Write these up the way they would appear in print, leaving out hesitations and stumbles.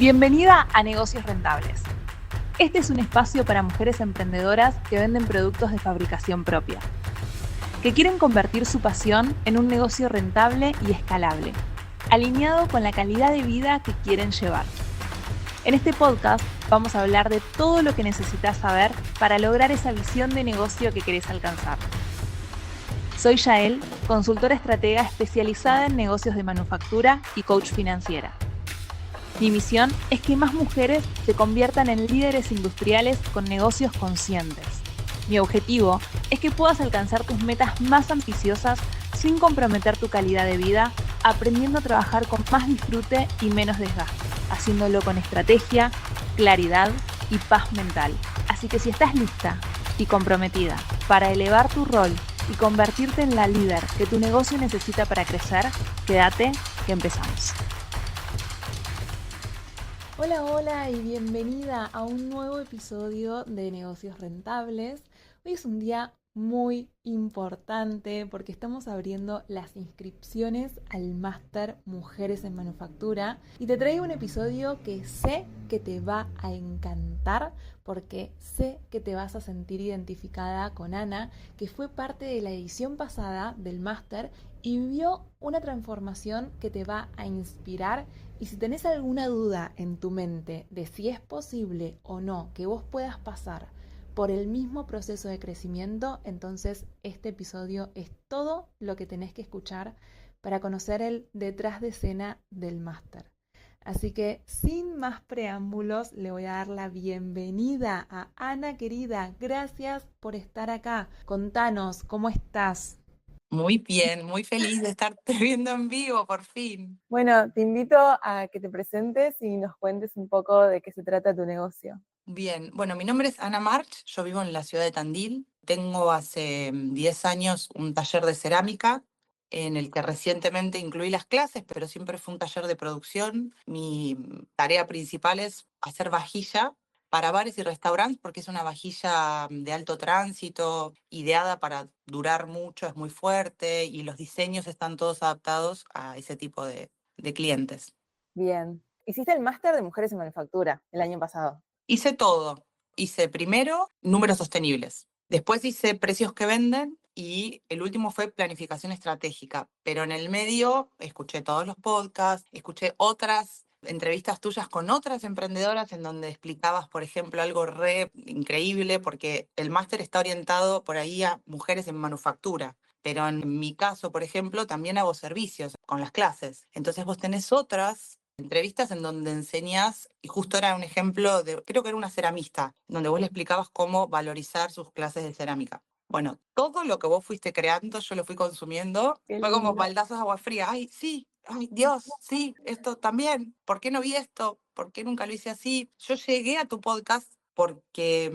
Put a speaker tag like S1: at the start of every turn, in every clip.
S1: Bienvenida a Negocios Rentables. Este es un espacio para mujeres emprendedoras que venden productos de fabricación propia, que quieren convertir su pasión en un negocio rentable y escalable, alineado con la calidad de vida que quieren llevar. En este podcast vamos a hablar de todo lo que necesitas saber para lograr esa visión de negocio que querés alcanzar. Soy Yael, consultora estratega especializada en negocios de manufactura y coach financiera. Mi misión es que más mujeres se conviertan en líderes industriales con negocios conscientes. Mi objetivo es que puedas alcanzar tus metas más ambiciosas sin comprometer tu calidad de vida, aprendiendo a trabajar con más disfrute y menos desgaste, haciéndolo con estrategia, claridad y paz mental. Así que si estás lista y comprometida para elevar tu rol y convertirte en la líder que tu negocio necesita para crecer, quédate que empezamos. Hola y bienvenida a un nuevo episodio de Negocios Rentables. Hoy es un día muy importante porque estamos abriendo las inscripciones al máster Mujeres en Manufactura y te traigo un episodio que sé que te va a encantar porque sé que te vas a sentir identificada con Ana, que fue parte de la edición pasada del máster y vivió una transformación que te va a inspirar. Y si tenés alguna duda en tu mente de si es posible o no que vos puedas pasar por el mismo proceso de crecimiento, entonces este episodio es todo lo que tenés que escuchar para conocer el detrás de escena del máster. Así que sin más preámbulos, le voy a dar la bienvenida a Ana querida. Gracias por estar acá. Contanos, ¿cómo estás?
S2: Muy bien, muy feliz de estarte viendo en vivo, por fin.
S1: Bueno, te invito a que te presentes y nos cuentes un poco de qué se trata tu negocio.
S2: Bien, bueno, mi nombre es Ana March, yo vivo en la ciudad de Tandil. Tengo hace 10 años un taller de cerámica en el que recientemente incluí las clases, pero siempre fue un taller de producción. Mi tarea principal es hacer vajilla para bares y restaurantes porque es una vajilla de alto tránsito, ideada para durar mucho, es muy fuerte y los diseños están todos adaptados a ese tipo de clientes.
S1: Bien. Hiciste el máster de Mujeres en Manufactura el año pasado.
S2: Hice todo. Hice primero números sostenibles, después hice precios que venden y el último fue planificación estratégica. Pero en el medio escuché todos los podcasts, escuché otras entrevistas tuyas con otras emprendedoras en donde explicabas, por ejemplo, algo re increíble, porque el máster está orientado por ahí a mujeres en manufactura. Pero en mi caso, por ejemplo, también hago servicios con las clases. Entonces vos tenés otras entrevistas en donde enseñas, y justo era un ejemplo de, creo que era una ceramista, donde vos le explicabas cómo valorizar sus clases de cerámica. Bueno, todo lo que vos fuiste creando, yo lo fui consumiendo,
S1: Qué
S2: fue como
S1: lindo.
S2: baldazos de agua fría. Ay, sí, ay, Dios, sí, esto también. ¿Por qué no vi esto? ¿Por qué nunca lo hice así? Yo llegué a tu podcast porque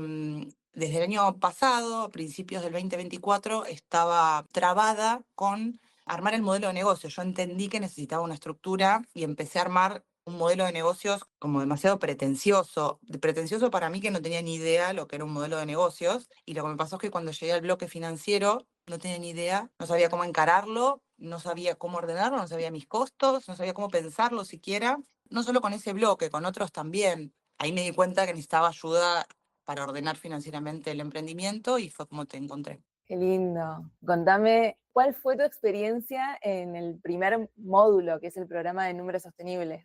S2: desde el año pasado, a principios del 2024, estaba trabada con armar el modelo de negocio. Yo entendí que necesitaba una estructura y empecé a armar un modelo de negocios como demasiado pretencioso. Pretencioso para mí, que no tenía ni idea lo que era un modelo de negocios. Y lo que me pasó es que cuando llegué al bloque financiero no tenía ni idea, no sabía cómo encararlo, no sabía cómo ordenarlo, no sabía mis costos, no sabía cómo pensarlo siquiera. No solo con ese bloque, con otros también. Ahí me di cuenta que necesitaba ayuda para ordenar financieramente el emprendimiento y fue como te encontré.
S1: Qué lindo. Contame, ¿cuál fue tu experiencia en el primer módulo, que es el programa de números sostenibles?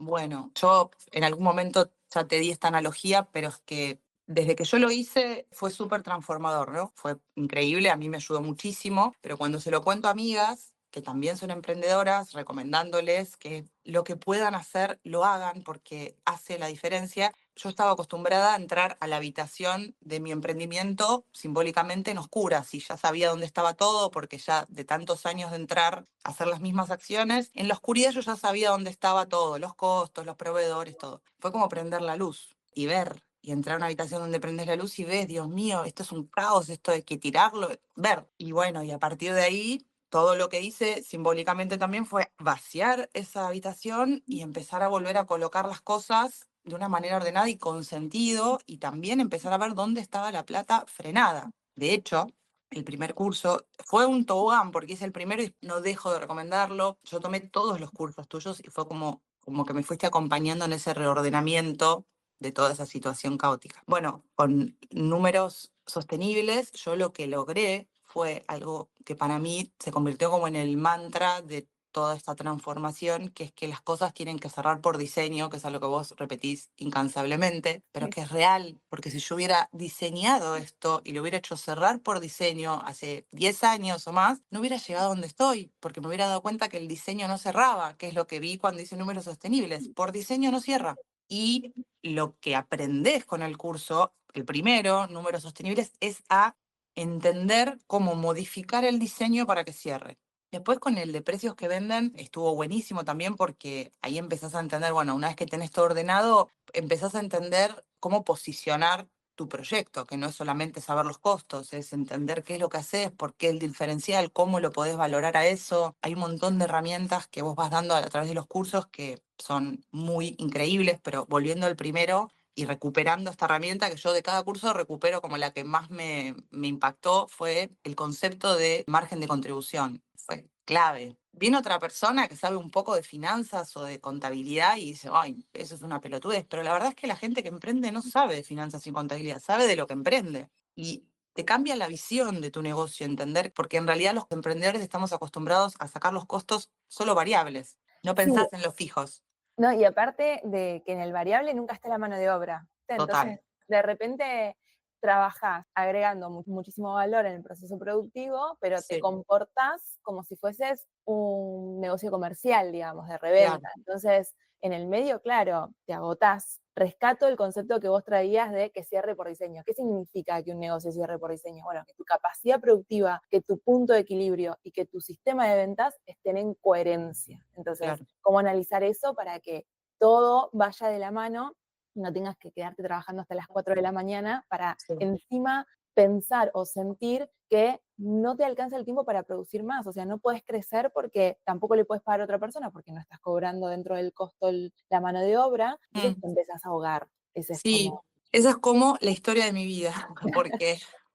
S2: Bueno, yo en algún momento ya te di esta analogía, pero es que desde que yo lo hice fue súper transformador, ¿no? Fue increíble, a mí me ayudó muchísimo, pero cuando se lo cuento a amigas que también son emprendedoras, recomendándoles que lo que puedan hacer lo hagan porque hace la diferencia. Yo estaba acostumbrada a entrar a la habitación de mi emprendimiento simbólicamente en oscuras y ya sabía dónde estaba todo porque ya de tantos años de entrar a hacer las mismas acciones, en la oscuridad yo ya sabía dónde estaba todo, los costos, los proveedores, todo. Fue como prender la luz y ver y entrar a una habitación donde prendes la luz y ves, Dios mío, esto es un caos, esto hay que tirarlo, ver. Y bueno, y a partir de ahí todo lo que hice simbólicamente también fue vaciar esa habitación y empezar a volver a colocar las cosas de una manera ordenada y con sentido, y también empezar a ver dónde estaba la plata frenada. De hecho, el primer curso fue un tobogán porque es el primero y no dejo de recomendarlo. Yo tomé todos los cursos tuyos y fue como como que me fuiste acompañando en ese reordenamiento de toda esa situación caótica. Bueno, con números sostenibles, yo lo que logré fue algo que para mí se convirtió como en el mantra de toda esta transformación, que es que las cosas tienen que cerrar por diseño, que es algo que vos repetís incansablemente, pero que es real, porque si yo hubiera diseñado esto y lo hubiera hecho cerrar por diseño hace 10 años o más, no hubiera llegado a donde estoy, porque me hubiera dado cuenta que el diseño no cerraba, que es lo que vi cuando hice números sostenibles. Por diseño no cierra. Y lo que aprendés con el curso, el primero, números sostenibles, es a entender cómo modificar el diseño para que cierre. Después con el de precios que venden estuvo buenísimo también porque ahí empezás a entender, bueno, una vez que tenés todo ordenado, empezás a entender cómo posicionar tu proyecto, que no es solamente saber los costos, es entender qué es lo que haces, por qué el diferencial, cómo lo podés valorar a eso. Hay un montón de herramientas que vos vas dando a través de los cursos que son muy increíbles, pero volviendo al primero, y recuperando esta herramienta que yo de cada curso recupero como la que más me impactó fue el concepto de margen de contribución. Fue clave. Viene otra persona que sabe un poco de finanzas o de contabilidad y dice, ay, eso es una pelotudez, pero la verdad es que la gente que emprende no sabe de finanzas y contabilidad, sabe de lo que emprende. Y te cambia la visión de tu negocio, entender, porque en realidad los emprendedores estamos acostumbrados a sacar los costos solo variables, no
S3: Sí,
S2: pensás en los fijos.
S3: no, y aparte de que en el variable nunca está la mano de obra.
S2: Total.
S3: Entonces, de repente trabajás agregando muchísimo valor en el proceso productivo, pero te
S2: Sí,
S3: comportás como si fueses un negocio comercial, digamos, de
S2: claro,
S3: reventa. Entonces, en el medio, claro, te agotás. Rescato el concepto que vos traías de que cierre por diseño. ¿Qué significa que un negocio cierre por diseño? Bueno, que tu capacidad productiva, que tu punto de equilibrio y que tu sistema de ventas estén en coherencia. Entonces,
S2: claro.
S3: ¿cómo analizar eso para que todo vaya de la mano y no tengas que quedarte trabajando hasta las 4 de la mañana para
S2: Sí.
S3: encima pensar o sentir que no te alcanza el tiempo para producir más? O sea, no puedes crecer porque tampoco le puedes pagar a otra persona porque no estás cobrando dentro del costo la mano de obra, entonces
S2: Mm.
S3: te empezás a ahogar. Ese es
S2: Sí,
S3: como,
S2: esa es como la historia de mi vida,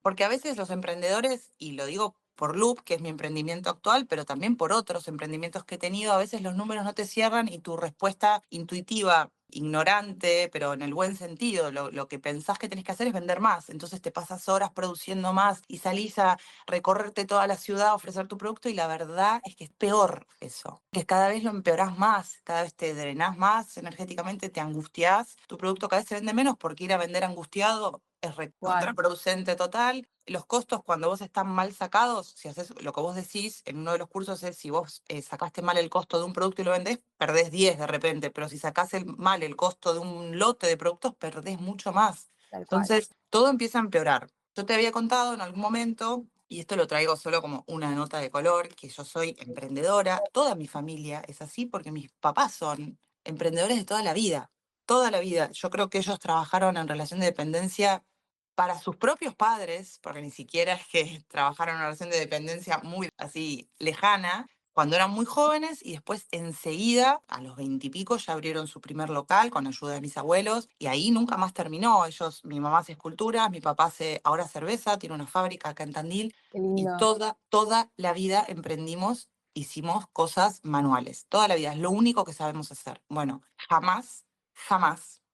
S2: porque a veces los emprendedores, y lo digo por Loop, que es mi emprendimiento actual, pero también por otros emprendimientos que he tenido, a veces los números no te cierran y tu respuesta intuitiva, ignorante, pero en el buen sentido, lo que pensás que tenés que hacer es vender más. Entonces te pasas horas produciendo más y salís a recorrerte toda la ciudad, a ofrecer tu producto y la verdad es que es peor eso, que cada vez lo empeorás más, cada vez te drenás más energéticamente, te angustiás, tu producto cada vez se vende menos porque ir a vender angustiado es
S3: igual,
S2: contraproducente total. Los costos cuando vos están mal sacados, si haces lo que vos decís en uno de los cursos es si vos sacaste mal el costo de un producto y lo vendés, perdés 10 de repente, pero si sacás mal el costo de un lote de productos, perdés mucho más.
S3: tal cual.
S2: Entonces, todo empieza a empeorar. Yo te había contado en algún momento, y esto lo traigo solo como una nota de color, que yo soy emprendedora. Toda mi familia es así porque mis papás son emprendedores de toda la vida. Toda la vida. Yo creo que ellos trabajaron en relación de dependencia para sus propios padres, porque ni siquiera es que trabajaron en una relación de dependencia muy así lejana, cuando eran muy jóvenes y después enseguida, a los 20 y pico, ya abrieron su primer local con ayuda de mis abuelos y ahí nunca más terminó. Ellos, mi mamá hace esculturas, mi papá hace ahora cerveza, tiene una fábrica acá en Tandil
S3: Qué
S2: y
S3: lindo.
S2: toda la vida emprendimos, hicimos cosas manuales, toda la vida, es lo único que sabemos hacer. Bueno, jamás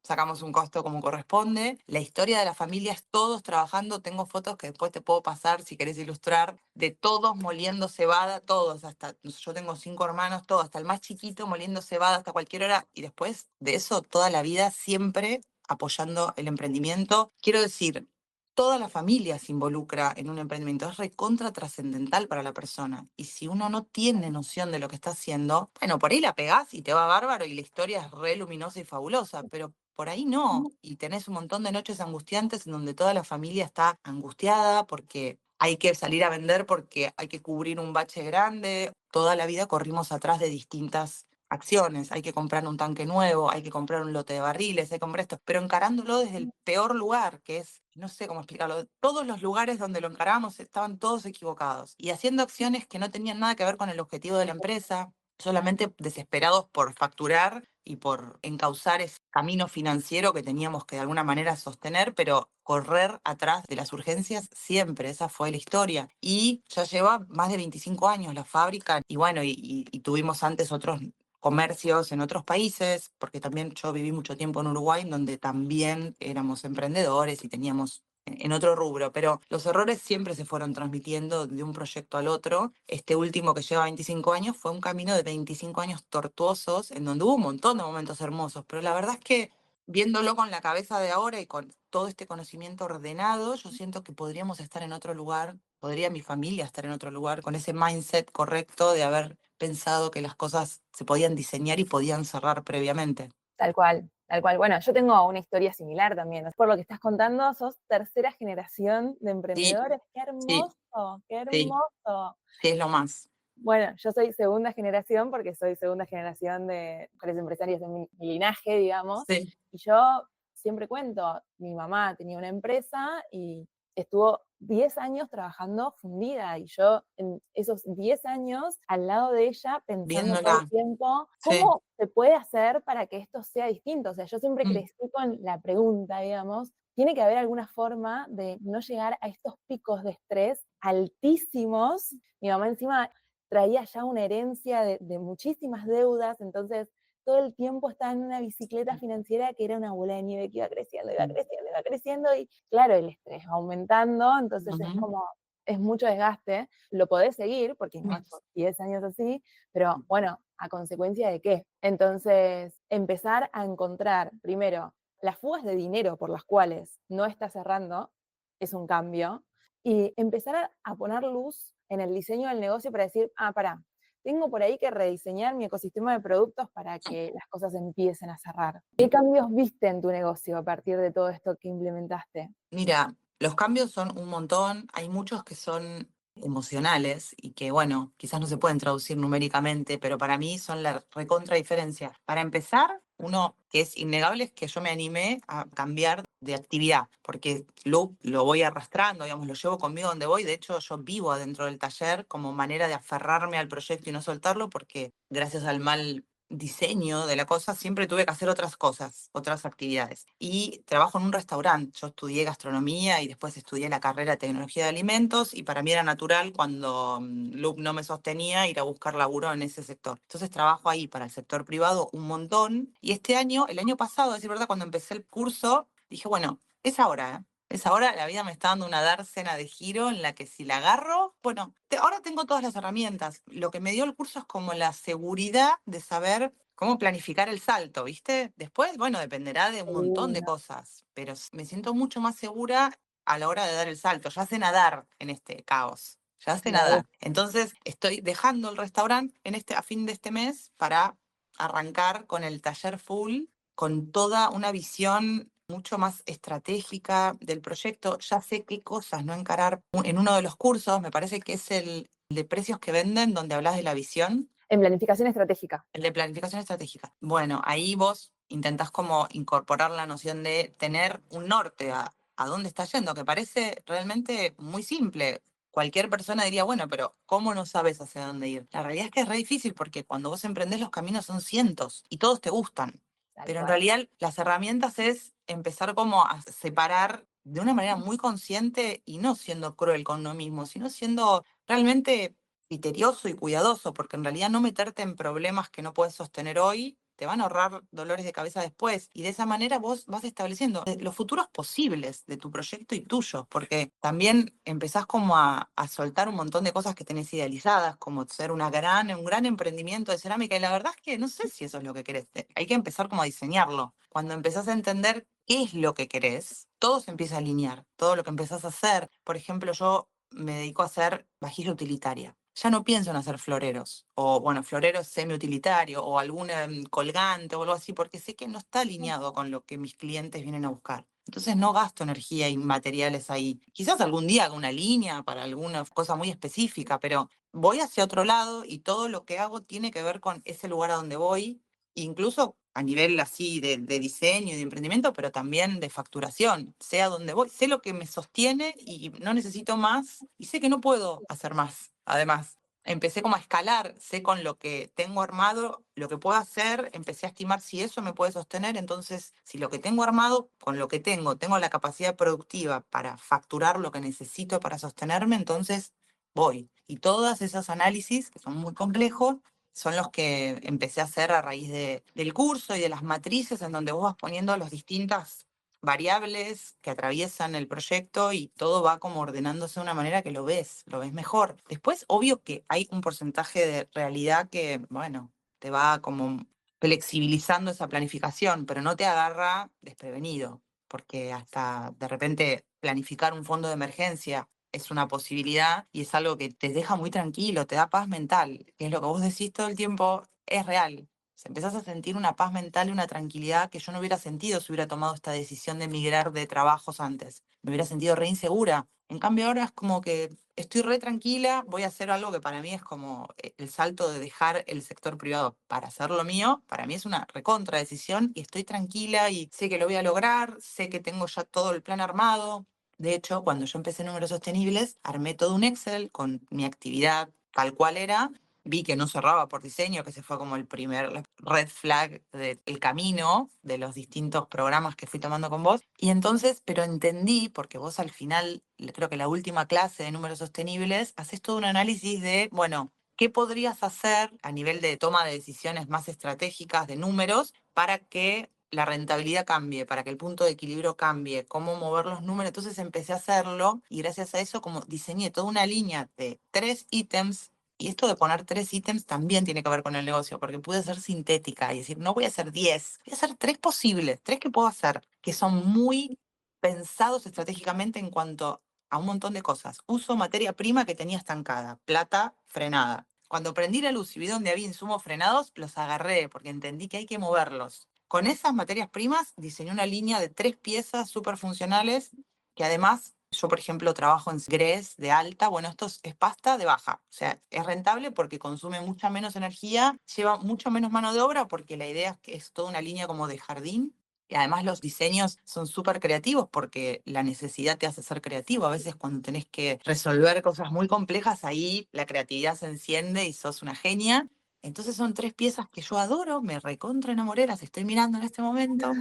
S2: sacamos un costo como corresponde. La historia de la familia es todos trabajando. Tengo fotos que después te puedo pasar si querés ilustrar, de todos moliendo cebada, todos, hasta, yo tengo 5 hermanos, todos, hasta el más chiquito moliendo cebada hasta cualquier hora. Y después de eso, toda la vida siempre apoyando el emprendimiento. Quiero decir, toda la familia se involucra en un emprendimiento, es recontra trascendental para la persona. Y si uno no tiene noción de lo que está haciendo, bueno, por ahí la pegás y te va bárbaro y la historia es re luminosa y fabulosa, pero por ahí no. Y tenés un montón de noches angustiantes en donde toda la familia está angustiada porque hay que salir a vender, porque hay que cubrir un bache grande. Toda la vida corrimos atrás de distintas acciones, hay que comprar un tanque nuevo, hay que comprar un lote de barriles, hay que comprar esto, pero encarándolo desde el peor lugar, que es, no sé cómo explicarlo, todos los lugares donde lo encaramos estaban todos equivocados y haciendo acciones que no tenían nada que ver con el objetivo de la empresa, solamente desesperados por facturar y por encauzar ese camino financiero que teníamos que de alguna manera sostener, pero correr atrás de las urgencias siempre, esa fue la historia. Y ya lleva más de 25 años la fábrica y bueno, y tuvimos antes otros comercios en otros países, porque también yo viví mucho tiempo en Uruguay, donde también éramos emprendedores y teníamos en otro rubro, pero los errores siempre se fueron transmitiendo de un proyecto al otro. Este último que lleva 25 años fue un camino de 25 años tortuosos, en donde hubo un montón de momentos hermosos, pero la verdad es que viéndolo con la cabeza de ahora y con todo este conocimiento ordenado, yo siento que podríamos estar en otro lugar, podría mi familia estar en otro lugar, con ese mindset correcto de haber pensado que las cosas se podían diseñar y podían cerrar previamente.
S3: Tal cual, tal cual. Bueno, yo tengo una historia similar también. Por lo que estás contando, sos tercera generación de
S2: Sí,
S3: emprendedores. ¡Qué
S2: sí,
S3: hermoso! ¡Qué
S2: sí,
S3: hermoso!
S2: sí, es lo más.
S3: Bueno, yo soy segunda generación porque soy segunda generación de mujeres empresarias de mi linaje, digamos.
S2: Sí.
S3: Y yo siempre cuento, mi mamá tenía una empresa y estuvo 10 años trabajando fundida y yo en esos 10 años al lado de ella pensando todo el
S2: Viéndola.
S3: tiempo,
S2: Sí.
S3: ¿cómo se puede hacer para que esto sea distinto? O sea, yo siempre
S2: Mm.
S3: crecí con la pregunta, digamos, tiene que haber alguna forma de no llegar a estos picos de estrés altísimos. Mi mamá encima traía ya una herencia de muchísimas deudas, entonces todo el tiempo estaba en una bicicleta financiera que era una bola de nieve que iba creciendo, iba creciendo, iba creciendo, y claro, el estrés va aumentando, entonces es
S2: Ujú.
S3: como, es mucho desgaste, lo podés seguir, porque no
S2: Mm.
S3: es por 10 años así, pero bueno, ¿a consecuencia de qué? Entonces, empezar a encontrar, primero, las fugas de dinero por las cuales no está cerrando, es un cambio, y empezar a poner luz en el diseño del negocio para decir, pará, tengo por ahí que rediseñar mi ecosistema de productos para que las cosas empiecen a cerrar. ¿Qué cambios viste en tu negocio a partir de todo esto que implementaste?
S2: Mira, los cambios son un montón, hay muchos que son emocionales y que, bueno, quizás no se pueden traducir numéricamente, pero para mí son la recontra diferencia. Para empezar, uno que es innegable es que yo me animé a cambiar de actividad, porque lo voy arrastrando, digamos, lo llevo conmigo donde voy. De hecho, yo vivo adentro del taller como manera de aferrarme al proyecto y no soltarlo, porque gracias al mal diseño de la cosa, siempre tuve que hacer otras cosas, otras actividades. Y trabajo en un restaurante. Yo estudié gastronomía y después estudié la carrera de tecnología de alimentos y para mí era natural cuando Loop no me sostenía ir a buscar laburo en ese sector. Entonces trabajo ahí para el sector privado un montón y este año, el año pasado, a decir verdad, cuando empecé el curso, dije, bueno, es ahora, ¿eh? Es ahora, la vida me está dando una dársena de giro en la que si la agarro, bueno, ahora tengo todas las herramientas. Lo que me dio el curso es como la seguridad de saber cómo planificar el salto, ¿viste? Después, bueno, dependerá de un montón de cosas, pero me siento mucho más segura a la hora de dar el salto. Ya sé nadar en este caos, ya sé
S3: Me gusta.
S2: nadar. Entonces, estoy dejando el restaurante a fin de este mes para arrancar con el taller full, con toda una visión mucho más estratégica del proyecto. Ya sé qué cosas no encarar. En uno de los cursos, me parece que es el de precios que venden, donde hablas de la visión.
S3: En planificación estratégica.
S2: El de planificación estratégica. Bueno, ahí vos intentás como incorporar la noción de tener un norte a dónde estás yendo, que parece realmente muy simple. Cualquier persona diría, bueno, pero ¿cómo no sabes hacia dónde ir? La realidad es que es re difícil porque cuando vos emprendés los caminos son cientos y todos te gustan.
S3: Tal
S2: Pero en
S3: cual.
S2: realidad las herramientas es empezar como a separar de una manera muy consciente y no siendo cruel con uno mismo, sino siendo realmente criterioso y cuidadoso, porque en realidad no meterte en problemas que no puedes sostener hoy te van a ahorrar dolores de cabeza después. Y de esa manera vos vas estableciendo los futuros posibles de tu proyecto y tuyo, porque también empezás como a soltar un montón de cosas que tenés idealizadas, como ser un gran emprendimiento de cerámica. Y la verdad es que no sé si eso es lo que querés. Hay que empezar como a diseñarlo. Cuando empezás a entender qué es lo que querés, todo se empieza a alinear. Todo lo que empezás a hacer. Por ejemplo, yo me dedico a hacer vajilla utilitaria. Ya no pienso en hacer floreros, o bueno, floreros semi-utilitario, o algún colgante o algo así, porque sé que no está alineado con lo que mis clientes vienen a buscar. Entonces no gasto energía y materiales ahí. Quizás algún día haga una línea para alguna cosa muy específica, pero voy hacia otro lado y todo lo que hago tiene que ver con ese lugar a donde voy, incluso a nivel así de diseño y de emprendimiento, pero también de facturación. Sé a dónde voy, sé lo que me sostiene y no necesito más y sé que no puedo hacer más. Además, empecé como a escalar, sé con lo que tengo armado, lo que puedo hacer, empecé a estimar si eso me puede sostener, entonces si lo que tengo armado, con lo que tengo la capacidad productiva para facturar lo que necesito para sostenerme, entonces voy. Y todos esos análisis, que son muy complejos, son los que empecé a hacer a raíz del curso y de las matrices en donde vos vas poniendo las distintas variables que atraviesan el proyecto y todo va como ordenándose de una manera que lo ves mejor. Después, obvio que hay un porcentaje de realidad que, bueno, te va como flexibilizando esa planificación, pero no te agarra desprevenido, porque hasta de repente planificar un fondo de emergencia es una posibilidad y es algo que te deja muy tranquilo, te da paz mental, que es lo que vos decís todo el tiempo, es real. Se empezás a sentir una paz mental y una tranquilidad que yo no hubiera sentido si hubiera tomado esta decisión de emigrar de trabajos antes. Me hubiera sentido re insegura. En cambio ahora es como que estoy re tranquila, voy a hacer algo que para mí es como el salto de dejar el sector privado para hacer lo mío. Para mí es una recontra decisión y estoy tranquila y sé que lo voy a lograr, sé que tengo ya todo el plan armado. De hecho, cuando yo empecé Números Sostenibles, armé todo un Excel con mi actividad tal cual era. Vi que no cerraba por diseño, que ese fue como el primer red flag del camino de los distintos programas que fui tomando con vos. Y entonces, pero entendí, porque vos al final, creo que la última clase de Números Sostenibles, haces todo un análisis de, bueno, ¿qué podrías hacer a nivel de toma de decisiones más estratégicas de números para que la rentabilidad cambie, para que el punto de equilibrio cambie, cómo mover los números? Entonces empecé a hacerlo y gracias a eso como diseñé toda una línea de 3 ítems. Y esto de poner 3 ítems también tiene que ver con el negocio, porque pude ser sintética y decir, no voy a hacer 10, voy a hacer 3 posibles, 3 que puedo hacer, que son muy pensados estratégicamente en cuanto a un montón de cosas. Uso materia prima que tenía estancada, plata frenada. Cuando prendí la luz y vi donde había insumos frenados, los agarré porque entendí que hay que moverlos. Con esas materias primas diseñé una línea de 3 piezas súper funcionales que además yo, por ejemplo, trabajo en grés de alta. Bueno, esto es pasta de baja. O sea, es rentable porque consume mucha menos energía, lleva mucho menos mano de obra porque la idea es que es toda una línea como de jardín. Y además los diseños son súper creativos porque la necesidad te hace ser creativo. A veces cuando tenés que resolver cosas muy complejas, ahí la creatividad se enciende y sos una genia. Entonces son 3 piezas que yo adoro, me recontra enamoré, las estoy mirando en este momento.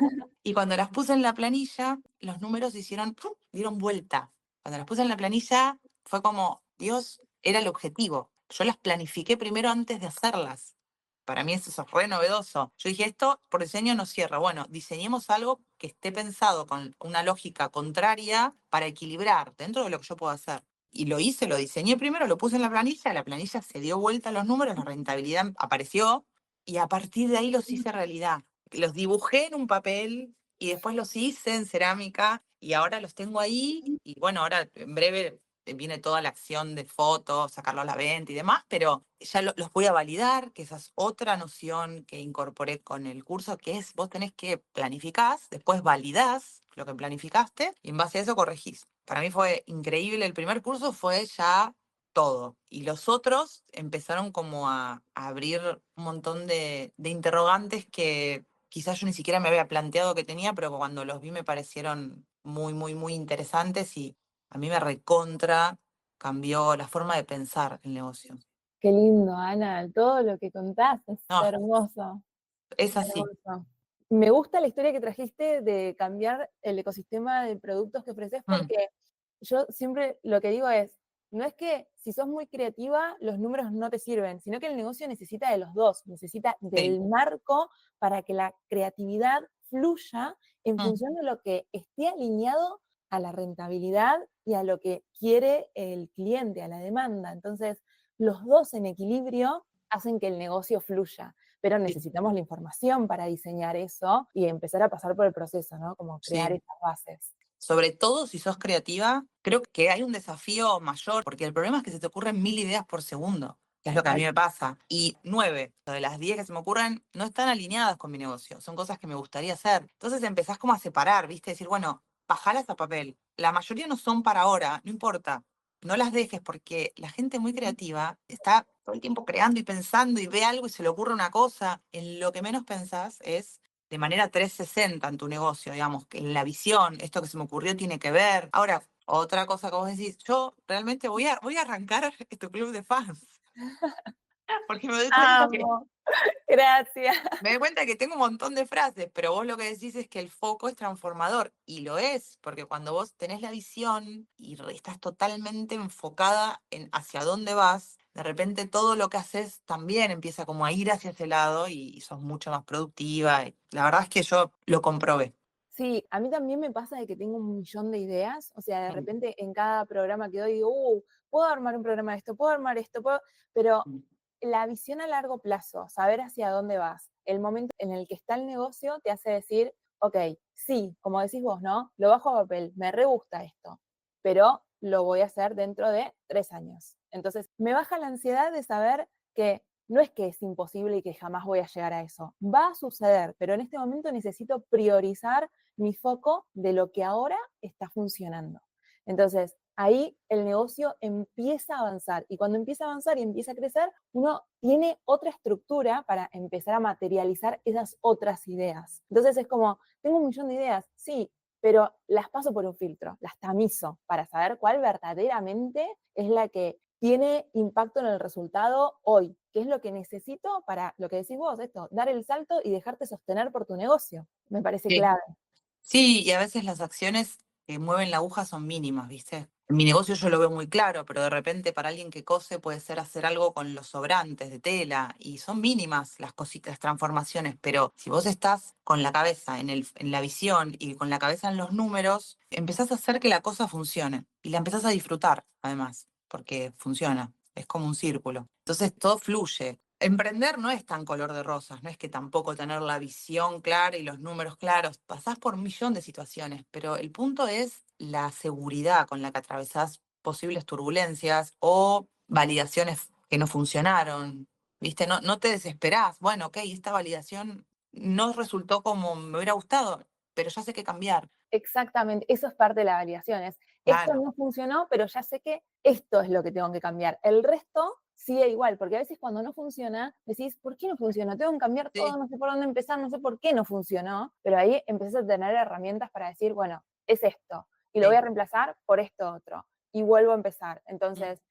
S2: Y cuando las puse en la planilla, los números hicieron, ¡pum!, dieron vuelta. Cuando las puse en la planilla, fue como, Dios, era el objetivo. Yo las planifiqué primero antes de hacerlas. Para mí eso es re novedoso. Yo dije, esto por diseño no cierra. Bueno, diseñemos algo que esté pensado con una lógica contraria para equilibrar dentro de lo que yo puedo hacer. Y lo hice, lo diseñé primero, lo puse en la planilla se dio vuelta a los números, la rentabilidad apareció y a partir de ahí los hice realidad. Los dibujé en un papel y después los hice en cerámica y ahora los tengo ahí y bueno, ahora en breve viene toda la acción de fotos, sacarlo a la venta y demás, pero ya los voy a validar, que esa es otra noción que incorporé con el curso, que es vos tenés que planificar, después validás lo que planificaste y en base a eso corregís. Para mí fue increíble, el primer curso fue ya todo. Y los otros empezaron como a abrir un montón de interrogantes que quizás yo ni siquiera me había planteado que tenía, pero cuando los vi me parecieron muy, muy, muy interesantes y a mí me recontra cambió la forma de pensar el negocio.
S3: Qué lindo, Ana, todo lo que contás es
S2: No,
S3: hermoso,
S2: es así.
S3: hermoso. Me gusta la historia que trajiste de cambiar el ecosistema de productos que ofreces
S2: Mm,
S3: porque yo siempre lo que digo es, no es que si sos muy creativa los números no te sirven, sino que el negocio necesita de los dos, necesita
S2: sí.
S3: del marco para que la creatividad fluya en
S2: Mm,
S3: función de lo que esté alineado a la rentabilidad y a lo que quiere el cliente, a la demanda. Entonces, los dos en equilibrio hacen que el negocio fluya, pero
S2: sí,
S3: necesitamos la información para diseñar eso y empezar a pasar por el proceso, ¿no? Como crear
S2: sí.
S3: esas bases.
S2: Sobre todo si sos creativa, creo que hay un desafío mayor, porque el problema es que se te ocurren 1000 ideas por segundo, que es lo que a mí me pasa. Y 9 de las 10 que se me ocurren no están alineadas con mi negocio, son cosas que me gustaría hacer. Entonces empezás como a separar, ¿viste? Decir, bueno, bajalas a papel. La mayoría no son para ahora, no importa. No las dejes porque la gente muy creativa está todo el tiempo creando y pensando y ve algo y se le ocurre una cosa. En lo que menos pensás es de manera 360 en tu negocio, digamos, que en la visión, esto que se me ocurrió tiene que ver. Ahora, otra cosa que vos decís, yo realmente voy a arrancar tu club de fans, porque
S3: Amo, gracias.
S2: me doy cuenta que tengo un montón de frases, pero vos lo que decís es que el foco es transformador, y lo es, porque cuando vos tenés la visión y estás totalmente enfocada en hacia dónde vas, de repente todo lo que haces también empieza como a ir hacia ese lado y sos mucho más productiva. Y la verdad es que yo lo comprobé.
S3: Sí, a mí también me pasa de que tengo un millón de ideas, o sea, de
S2: Mm,
S3: repente en cada programa que doy digo, puedo armar un programa de esto, puedo armar esto, pero
S2: mm.
S3: la visión a largo plazo, saber hacia dónde vas, el momento en el que está el negocio te hace decir, ok, sí, como decís vos, ¿no? Lo bajo a papel, me re gusta esto, pero lo voy a hacer dentro de 3 años. Entonces, me baja la ansiedad de saber que no es que es imposible y que jamás voy a llegar a eso. Va a suceder, pero en este momento necesito priorizar mi foco de lo que ahora está funcionando. Entonces, ahí el negocio empieza a avanzar y cuando empieza a avanzar y empieza a crecer, uno tiene otra estructura para empezar a materializar esas otras ideas. Entonces es como, tengo un millón de ideas, sí, pero las paso por un filtro, las tamizo para saber cuál verdaderamente es la que tiene impacto en el resultado hoy, que es lo que necesito para lo que decís vos, esto, dar el salto y dejarte sostener por tu negocio. Me parece
S2: Sí.
S3: clave.
S2: Sí, y a veces las acciones que mueven la aguja son mínimas, ¿viste? En mi negocio yo lo veo muy claro, pero de repente para alguien que cose puede ser hacer algo con los sobrantes de tela y son mínimas las cositas, las transformaciones, pero si vos estás con la cabeza en la visión y con la cabeza en los números, empezás a hacer que la cosa funcione y la empezás a disfrutar, además, porque funciona, es como un círculo. Entonces todo fluye. Emprender no es tan color de rosas, no es que tampoco tener la visión clara y los números claros. Pasás por un millón de situaciones, pero el punto es la seguridad con la que atravesás posibles turbulencias o validaciones que no funcionaron. ¿Viste? No, no te desesperás. Bueno, ok, esta validación no resultó como me hubiera gustado, pero ya sé qué cambiar.
S3: Exactamente, eso es parte de la validación. Esto
S2: Claro.
S3: no funcionó, pero ya sé que esto es lo que tengo que cambiar. El resto sigue igual, porque a veces cuando no funciona, decís, ¿por qué no funcionó? Tengo que cambiar todo,
S2: Sí,
S3: no sé por dónde empezar, no sé por qué no funcionó, pero ahí empezás a tener herramientas para decir, bueno, es esto, y lo voy
S2: sí.
S3: a reemplazar por esto otro, y vuelvo a empezar.
S2: Mm,
S3: Entonces,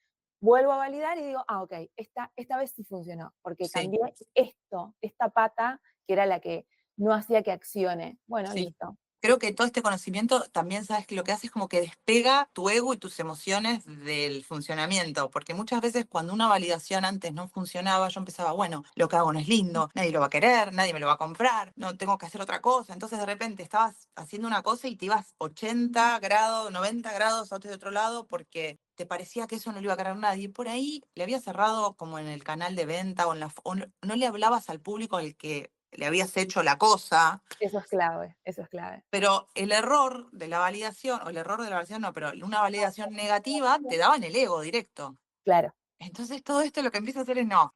S3: vuelvo a validar y digo, ok, esta vez sí funcionó, porque
S2: sí,
S3: cambié esto, esta pata que era la que no hacía que accione. Bueno,
S2: sí.
S3: listo.
S2: Creo que todo este conocimiento también sabes que lo que hace es como que despega tu ego y tus emociones del funcionamiento, porque muchas veces cuando una validación antes no funcionaba, yo empezaba, bueno, lo que hago no es lindo, nadie lo va a querer, nadie me lo va a comprar, no tengo que hacer otra cosa. Entonces de repente estabas haciendo una cosa y te ibas 80 grados, 90 grados a otro lado porque te parecía que eso no le iba a querer a nadie. Por ahí le había cerrado como en el canal de venta o no le hablabas al público al que le habías hecho la cosa.
S3: Eso es clave, eso es clave.
S2: Pero el error de la validación, o el error de la validación no, pero una validación negativa te daba en el ego directo.
S3: Claro,
S2: Entonces todo esto lo que empieza a hacer es, no,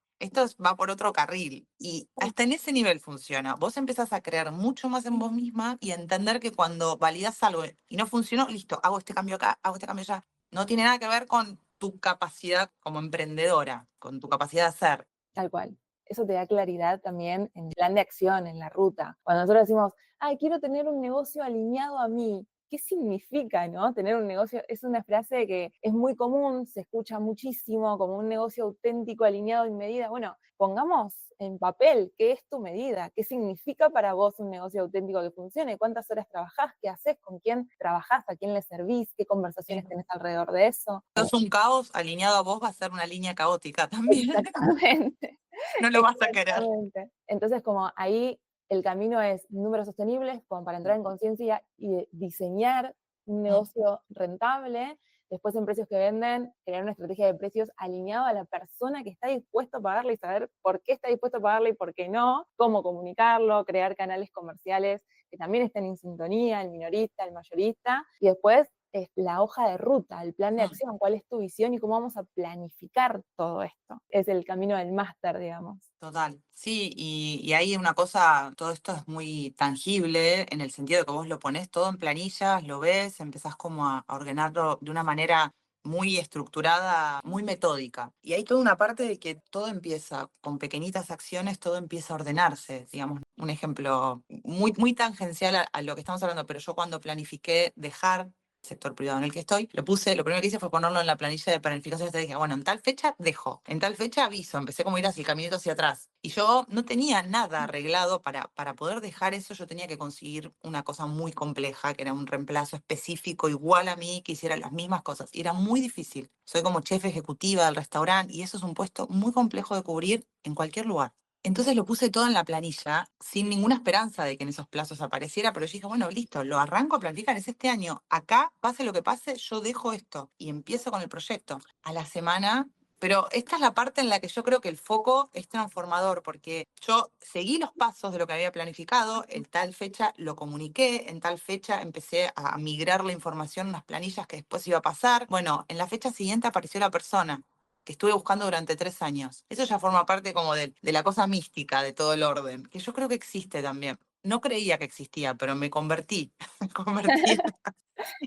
S2: va por otro carril. Y hasta en ese nivel funciona. Vos empezás a creer mucho más en vos misma y a entender que cuando validas algo y no funcionó, listo, hago este cambio acá, hago este cambio allá. No tiene nada que ver con tu capacidad como emprendedora, con tu capacidad de hacer.
S3: tal cual. Eso te da claridad también en el plan de acción, en la ruta. Cuando nosotros decimos, ay, quiero tener un negocio alineado a mí, ¿qué significa, no? Tener un negocio es una frase que es muy común, se escucha muchísimo como un negocio auténtico, alineado en medida. Bueno, pongamos en papel qué es tu medida, qué significa para vos un negocio auténtico que funcione, cuántas horas trabajás, qué haces, con quién trabajás, a quién le servís, qué conversaciones tenés alrededor de eso.
S2: Entonces un caos alineado a vos va a ser una línea caótica también.
S3: Exactamente.
S2: No lo vas a querer.
S3: Exactamente. Entonces, como ahí el camino es números sostenibles, como para entrar en conciencia y diseñar un
S2: Mm.
S3: negocio rentable, después en precios que venden, crear una estrategia de precios alineada a la persona que está dispuesto a pagarle y saber por qué está dispuesto a pagarle y por qué no, cómo comunicarlo, crear canales comerciales que también estén en sintonía, el minorista, el mayorista, y después es la hoja de ruta, el plan de
S2: Mm.
S3: acción, cuál es tu visión y cómo vamos a planificar todo esto. Es el camino del máster, digamos.
S2: Total, sí, y hay una cosa, todo esto es muy tangible en el sentido de que vos lo ponés todo en planillas, lo ves, empezás como a ordenarlo de una manera muy estructurada, muy metódica. Y hay toda una parte de que todo empieza con pequeñitas acciones, todo empieza a ordenarse. Digamos, un ejemplo muy tangencial a lo que estamos hablando, pero yo cuando planifiqué dejar sector privado en el que estoy, lo primero que hice fue ponerlo en la planilla de planificación estratégica. Bueno, en tal fecha dejo, en tal fecha aviso, empecé como a ir así, el caminito hacia atrás. Y yo no tenía nada arreglado para poder dejar eso, yo tenía que conseguir una cosa muy compleja, que era un reemplazo específico igual a mí, que hiciera las mismas cosas. Y era muy difícil. Soy como chef ejecutiva del restaurante y eso es un puesto muy complejo de cubrir en cualquier lugar. Entonces lo puse todo en la planilla, sin ninguna esperanza de que en esos plazos apareciera, pero yo dije, bueno, listo, lo arranco a planificar, es este año. Acá, pase lo que pase, yo dejo esto y empiezo con el proyecto. A la semana, pero esta es la parte en la que yo creo que el foco es transformador, porque yo seguí los pasos de lo que había planificado, en tal fecha lo comuniqué, en tal fecha empecé a migrar la información a unas planillas que después iba a pasar. Bueno, en la fecha siguiente apareció la persona que estuve buscando durante 3 años. Eso ya forma parte como de la cosa mística de todo el orden, que yo creo que existe también. No creía que existía, pero me convertí, me convertí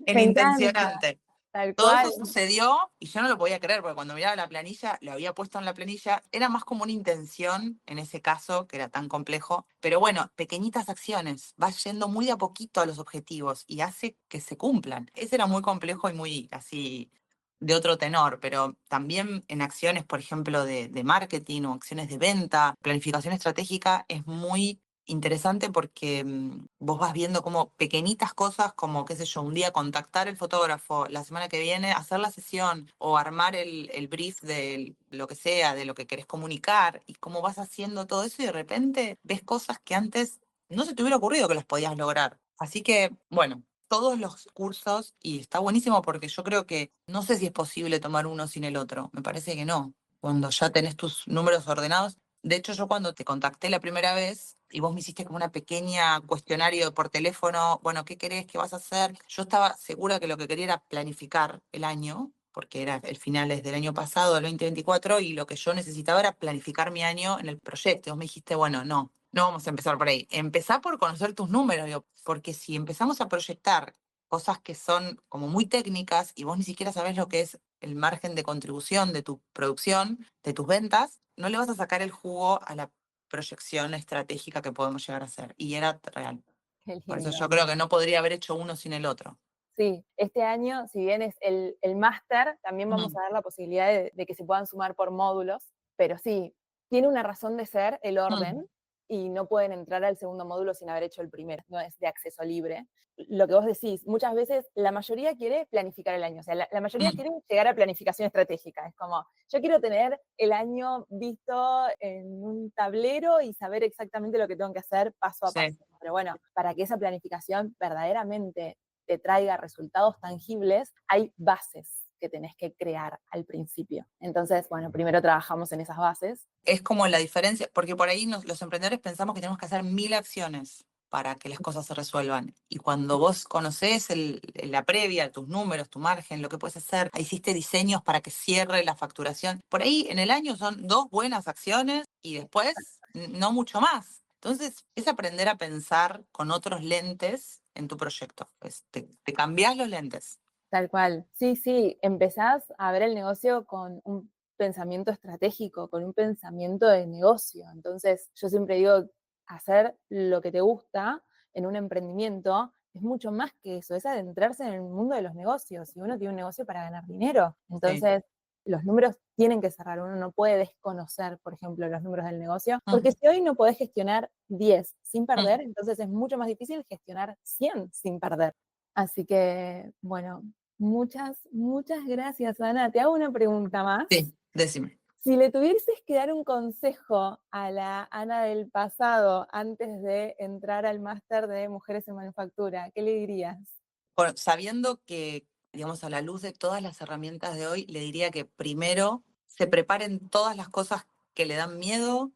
S2: en
S3: Me encanta,
S2: intencionante.
S3: tal
S2: Todo eso
S3: cual.
S2: sucedió y yo no lo podía creer, porque cuando miraba la planilla, lo había puesto en la planilla, era más como una intención en ese caso, que era tan complejo. Pero bueno, pequeñitas acciones, vas yendo muy de a poquito a los objetivos y hace que se cumplan. Ese era muy complejo y muy así de otro tenor, pero también en acciones, por ejemplo, de marketing o acciones de venta, planificación estratégica es muy interesante porque vos vas viendo como pequeñitas cosas como, qué sé yo, un día contactar el fotógrafo, la semana que viene hacer la sesión o armar el brief de lo que sea, de lo que querés comunicar y cómo vas haciendo todo eso y de repente ves cosas que antes no se te hubiera ocurrido que las podías lograr. Así que, bueno, todos los cursos y está buenísimo porque yo creo que no sé si es posible tomar uno sin el otro. Me parece que no. Cuando ya tenés tus números ordenados. De hecho, yo cuando te contacté la primera vez y vos me hiciste como una pequeña cuestionario por teléfono, bueno, ¿qué querés? ¿Qué vas a hacer? Yo estaba segura que lo que quería era planificar el año, porque era el finales del año pasado, del 2024, y lo que yo necesitaba era planificar mi año en el proyecto. Vos me dijiste, bueno, no vamos a empezar por ahí. Empezá por conocer tus números, digo, porque si empezamos a proyectar cosas que son como muy técnicas y vos ni siquiera sabés lo que es el margen de contribución de tu producción, de tus ventas, no le vas a sacar el jugo a la proyección estratégica que podemos llegar a hacer. Y era real.
S3: Qué
S2: Por eso
S3: lindo.
S2: yo creo que no podría haber hecho uno sin el otro.
S3: Sí, este año, si bien es el máster, también vamos
S2: Mm,
S3: a dar la posibilidad de que se puedan sumar por módulos, pero sí, tiene una razón de ser el
S2: mm,
S3: orden y no pueden entrar al segundo módulo sin haber hecho el primero, no es de acceso libre. Lo que vos decís, muchas veces la mayoría quiere planificar el año, o sea, la mayoría
S2: mm,
S3: quiere llegar a planificación estratégica, es como, yo quiero tener el año visto en un tablero y saber exactamente lo que tengo que hacer paso a
S2: sí.
S3: paso. Pero bueno, para que esa planificación verdaderamente te traiga resultados tangibles, hay bases que tenés que crear al principio. Entonces, bueno, primero trabajamos en esas bases.
S2: Es como la diferencia, porque por ahí los emprendedores pensamos que tenemos que hacer 1000 acciones para que las cosas se resuelvan. Y cuando vos conocés la previa, tus números, tu margen, lo que puedes hacer, hiciste diseños para que cierre la facturación. Por ahí en el año son 2 buenas acciones y después no mucho más. Entonces es aprender a pensar con otros lentes en tu proyecto. Te cambiás los lentes.
S3: Tal cual. Sí, sí, empezás a ver el negocio con un pensamiento estratégico, con un pensamiento de negocio. Entonces, yo siempre digo, hacer lo que te gusta en un emprendimiento es mucho más que eso, es adentrarse en el mundo de los negocios. Y uno tiene un negocio para ganar dinero.
S2: Sí.
S3: Entonces, los números tienen que cerrar. Uno no puede desconocer, por ejemplo, los números del negocio, porque
S2: Mm,
S3: si hoy no podés gestionar 10 sin
S2: mm.
S3: perder, entonces es mucho más difícil gestionar 100 sin perder. Así que, bueno, muchas gracias, Ana. Te hago una pregunta más.
S2: Sí, decime.
S3: Si le tuvieses que dar un consejo a la Ana del pasado antes de entrar al máster de Mujeres en Manufactura, ¿qué le dirías?
S2: Bueno, sabiendo que, digamos, a la luz de todas las herramientas de hoy, le diría que primero se preparen todas las cosas que le dan miedo.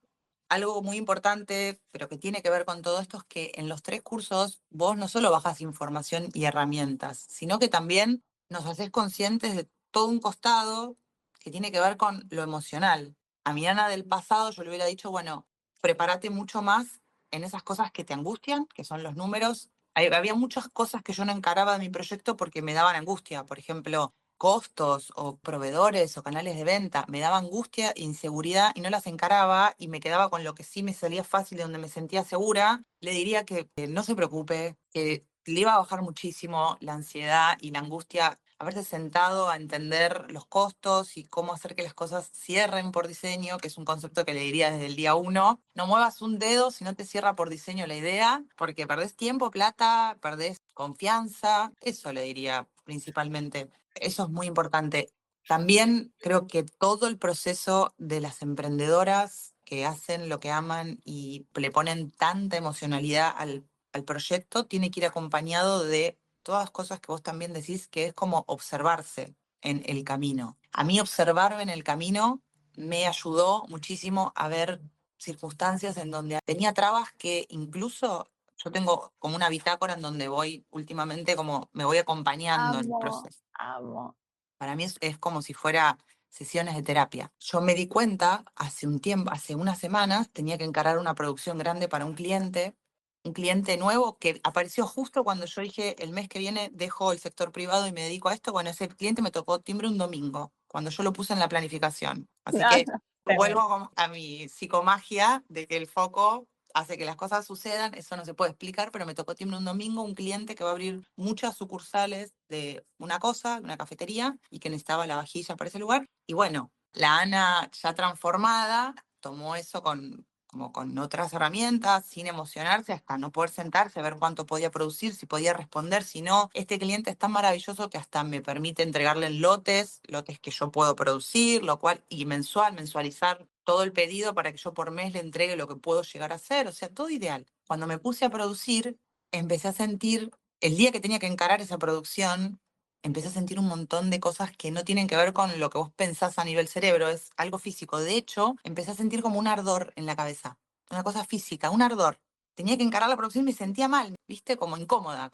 S2: Algo muy importante, pero que tiene que ver con todo esto, es que en los 3 cursos vos no solo bajás información y herramientas, sino que también nos haces conscientes de todo un costado que tiene que ver con lo emocional. A mi Ana del pasado yo le hubiera dicho, bueno, prepárate mucho más en esas cosas que te angustian, que son los números. Había muchas cosas que yo no encaraba de mi proyecto porque me daban angustia. Por ejemplo, costos o proveedores o canales de venta. Me daba angustia, inseguridad y no las encaraba y me quedaba con lo que sí me salía fácil, de donde me sentía segura. Le diría que no se preocupe, que le iba a bajar muchísimo la ansiedad y la angustia haberse sentado a entender los costos y cómo hacer que las cosas cierren por diseño, que es un concepto que le diría desde el día uno. No muevas un dedo si no te cierra por diseño la idea, porque perdés tiempo, plata, perdés confianza. Eso le diría principalmente. Eso es muy importante. También creo que todo el proceso de las emprendedoras que hacen lo que aman y le ponen tanta emocionalidad al proyecto tiene que ir acompañado de todas las cosas que vos también decís, que es como observarse en el camino. A mí observarme en el camino me ayudó muchísimo a ver circunstancias en donde tenía trabas que incluso yo tengo como una bitácora en donde voy últimamente como me voy acompañando en el
S3: Amo,
S2: proceso.
S3: amo.
S2: Para mí es como si fuera sesiones de terapia. Yo me di cuenta hace un tiempo, hace unas semanas, tenía que encarar una producción grande para un cliente nuevo que apareció justo cuando yo dije, el mes que viene dejo el sector privado y me dedico a esto. Bueno, ese cliente me tocó timbre un domingo, cuando yo lo puse en la planificación. Así
S3: No,
S2: que
S3: no,
S2: vuelvo
S3: tremendo.
S2: a mi psicomagia de que el foco hace que las cosas sucedan, eso no se puede explicar, pero me tocó timbre un domingo un cliente que va a abrir muchas sucursales de una cosa, de una cafetería, y que necesitaba la vajilla para ese lugar. Y bueno, la Ana ya transformada tomó eso como con otras herramientas, sin emocionarse, hasta no poder sentarse, a ver cuánto podía producir, si podía responder, si no. Este cliente es tan maravilloso que hasta me permite entregarle en lotes, lotes que yo puedo producir, lo cual, y mensualizar todo el pedido para que yo por mes le entregue lo que puedo llegar a hacer, o sea, todo ideal. Cuando me puse a producir, empecé a sentir, el día que tenía que encarar esa producción, empecé a sentir un montón de cosas que no tienen que ver con lo que vos pensás a nivel cerebro, es algo físico. De hecho, empecé a sentir como un ardor en la cabeza, una cosa física, un ardor. Tenía que encarar la producción y me sentía mal, ¿viste? Como incómoda,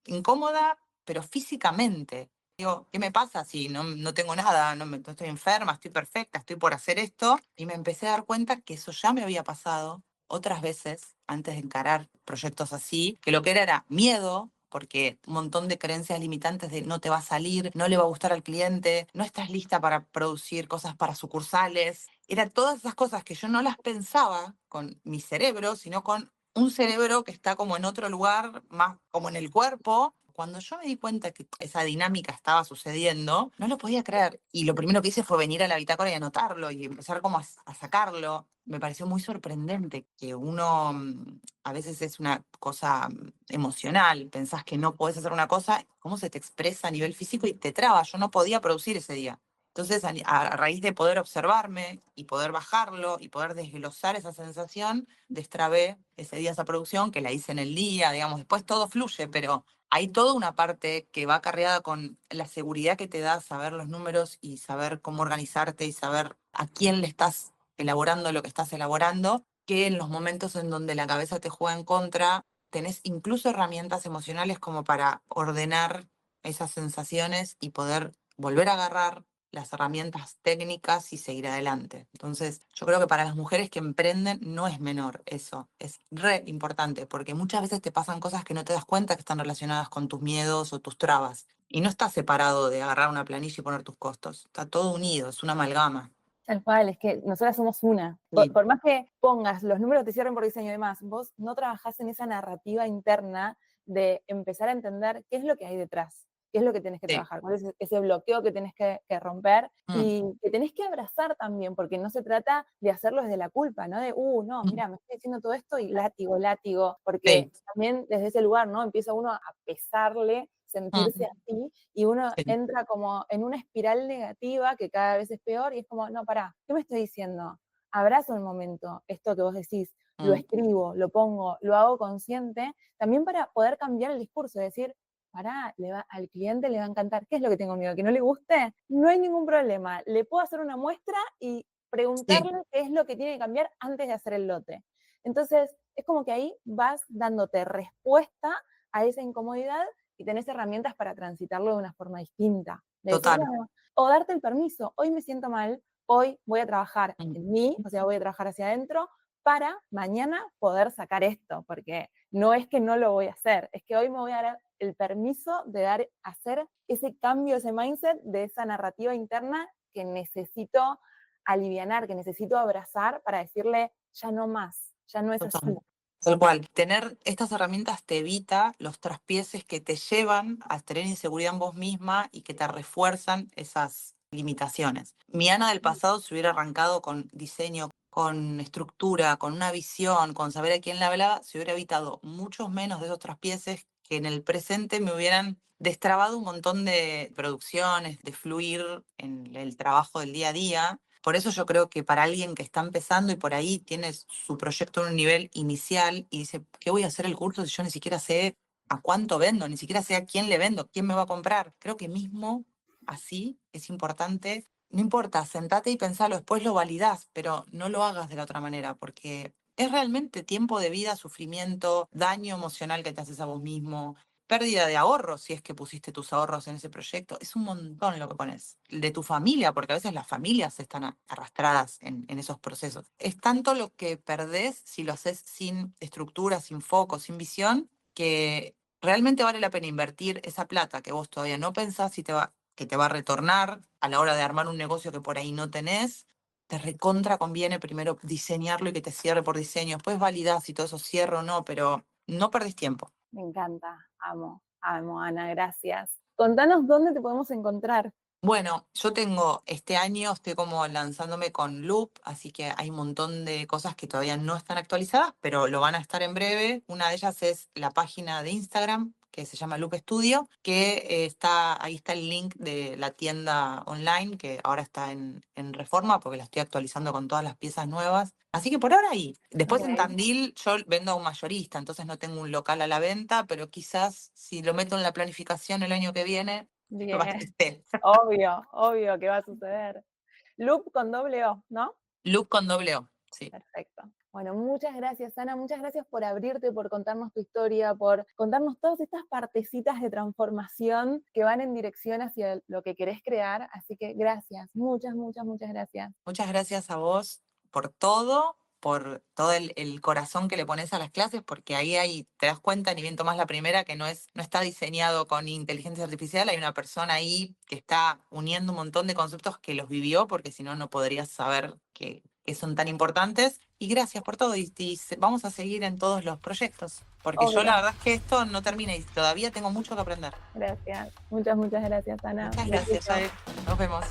S2: incómoda, pero físicamente. Digo, ¿qué me pasa si no tengo nada, no estoy enferma, estoy perfecta, estoy por hacer esto? Y me empecé a dar cuenta que eso ya me había pasado otras veces antes de encarar proyectos así, que lo que era miedo, porque un montón de creencias limitantes de no te va a salir, no le va a gustar al cliente, no estás lista para producir cosas para sucursales. Eran todas esas cosas que yo no las pensaba con mi cerebro, sino con un cerebro que está como en otro lugar, más como en el cuerpo. Cuando yo me di cuenta que esa dinámica estaba sucediendo, no lo podía creer. Y lo primero que hice fue venir a la bitácora y anotarlo y empezar como a sacarlo. Me pareció muy sorprendente que uno a veces es una cosa emocional, pensás que no podés hacer una cosa, cómo se te expresa a nivel físico y te traba. Yo no podía producir ese día. Entonces, a raíz de poder observarme y poder bajarlo y poder desglosar esa sensación, destrabé ese día esa producción, que la hice en el día, digamos, después todo fluye, pero hay toda una parte que va acarreada con la seguridad que te da saber los números y saber cómo organizarte y saber a quién le estás elaborando lo que estás elaborando, que en los momentos en donde la cabeza te juega en contra, tenés incluso herramientas emocionales como para ordenar esas sensaciones y poder volver a agarrar las herramientas técnicas y seguir adelante. Entonces, yo creo que para las mujeres que emprenden no es menor eso, es re importante, porque muchas veces te pasan cosas que no te das cuenta que están relacionadas con tus miedos o tus trabas. Y no estás separado de agarrar una planilla y poner tus costos, está todo unido, es una amalgama.
S3: Tal cual, es que nosotras somos una.
S2: Y
S3: Por más que pongas los números te cierren por diseño y demás, vos no trabajás en esa narrativa interna de empezar a entender qué es lo que hay detrás, qué es lo que tenés que
S2: sí.
S3: trabajar, cuál es ese bloqueo que tenés que romper
S2: Mm,
S3: y que tenés que abrazar también, porque no se trata de hacerlo desde la culpa, ¿no? De, no,
S2: mm,
S3: mira, me estoy diciendo todo esto y látigo, látigo, porque
S2: sí.
S3: también desde ese lugar, ¿no? Empieza uno a pesarle sentirse
S2: Mm,
S3: así y uno
S2: sí.
S3: entra como en una espiral negativa que cada vez es peor y es como, no, pará, ¿qué me estoy diciendo? Abrazo el momento, esto que vos decís, lo
S2: Mm,
S3: escribo, lo pongo, lo hago consciente, también para poder cambiar el discurso, decir, pará, al cliente le va a encantar, ¿qué es lo que tengo miedo? ¿Que no le guste? No hay ningún problema, le puedo hacer una muestra y
S2: sí,
S3: preguntarle qué es lo que tiene que cambiar antes de hacer el lote. Entonces, es como que ahí vas dándote respuesta a esa incomodidad y tenés herramientas para transitarlo de una forma distinta. De decir,
S2: total.
S3: bueno, o darte el permiso, hoy me siento mal, hoy voy a trabajar
S2: Mm,
S3: en mí, o sea, voy a trabajar hacia adentro para mañana poder sacar esto, porque no es que no lo voy a hacer, es que hoy me voy a dar el permiso de hacer ese cambio, ese mindset de esa narrativa interna que necesito alivianar, que necesito abrazar para decirle, ya no más, ya no es así.
S2: total. Tal cual. Tener estas herramientas te evita los traspieces que te llevan a tener inseguridad en vos misma y que te refuerzan esas limitaciones. Mi Ana del pasado se hubiera arrancado con diseño, con estructura, con una visión, con saber a quién le hablaba, se hubiera evitado muchos menos de esos traspieces que en el presente me hubieran destrabado un montón de producciones, de fluir en el trabajo del día a día. Por eso yo creo que para alguien que está empezando y por ahí tiene su proyecto en un nivel inicial y dice, ¿qué voy a hacer el curso si yo ni siquiera sé a cuánto vendo, ni siquiera sé a quién le vendo, quién me va a comprar? Creo que mismo así es importante. No importa, sentate y pensalo, después lo validás, pero no lo hagas de la otra manera, porque es realmente tiempo de vida, sufrimiento, daño emocional que te haces a vos mismo, pérdida de ahorros si es que pusiste tus ahorros en ese proyecto. Es un montón lo que pones. De tu familia, porque a veces las familias están arrastradas en esos procesos. Es tanto lo que perdés si lo haces sin estructura, sin foco, sin visión, que realmente vale la pena invertir esa plata que vos todavía no pensás que te va a retornar a la hora de armar un negocio que por ahí no tenés. Te recontra conviene primero diseñarlo y que te cierre por diseño. Después validás si todo eso cierra o no, pero no perdés tiempo.
S3: Me encanta, amo, Ana, gracias. Contanos dónde te podemos encontrar.
S2: Bueno, yo tengo este año, estoy como lanzándome con Loop, así que hay un montón de cosas que todavía no están actualizadas, pero lo van a estar en breve. Una de ellas es la página de Instagram, que se llama Loop Studio, que ahí está el link de la tienda online, que ahora está en reforma, porque la estoy actualizando con todas las piezas nuevas. Así que por ahora ahí. Después en
S3: Ok.
S2: Tandil yo vendo a un mayorista, entonces no tengo un local a la venta, pero quizás si lo meto en la planificación el año que viene,
S3: Bien,
S2: va a estar.
S3: obvio que va a suceder. Loop con doble O, ¿no?
S2: Loop con doble O, sí.
S3: Perfecto. Bueno, muchas gracias, Ana. Muchas gracias por abrirte, por contarnos tu historia, por contarnos todas estas partecitas de transformación que van en dirección hacia lo que querés crear. Así que gracias, muchas gracias.
S2: Muchas gracias a vos por todo el corazón que le pones a las clases, porque ahí te das cuenta, ni bien tomás la primera, que no está diseñado con inteligencia artificial, hay una persona ahí que está uniendo un montón de conceptos que los vivió, porque si no, no podrías saber que son tan importantes. Y gracias por todo, y vamos a seguir en todos los proyectos, porque yo
S3: Obvio.
S2: la verdad es que esto no termina y todavía tengo mucho que aprender.
S3: Gracias. Muchas gracias, Ana.
S2: Muchas gracias,
S3: Besito.
S2: Jair. Nos vemos.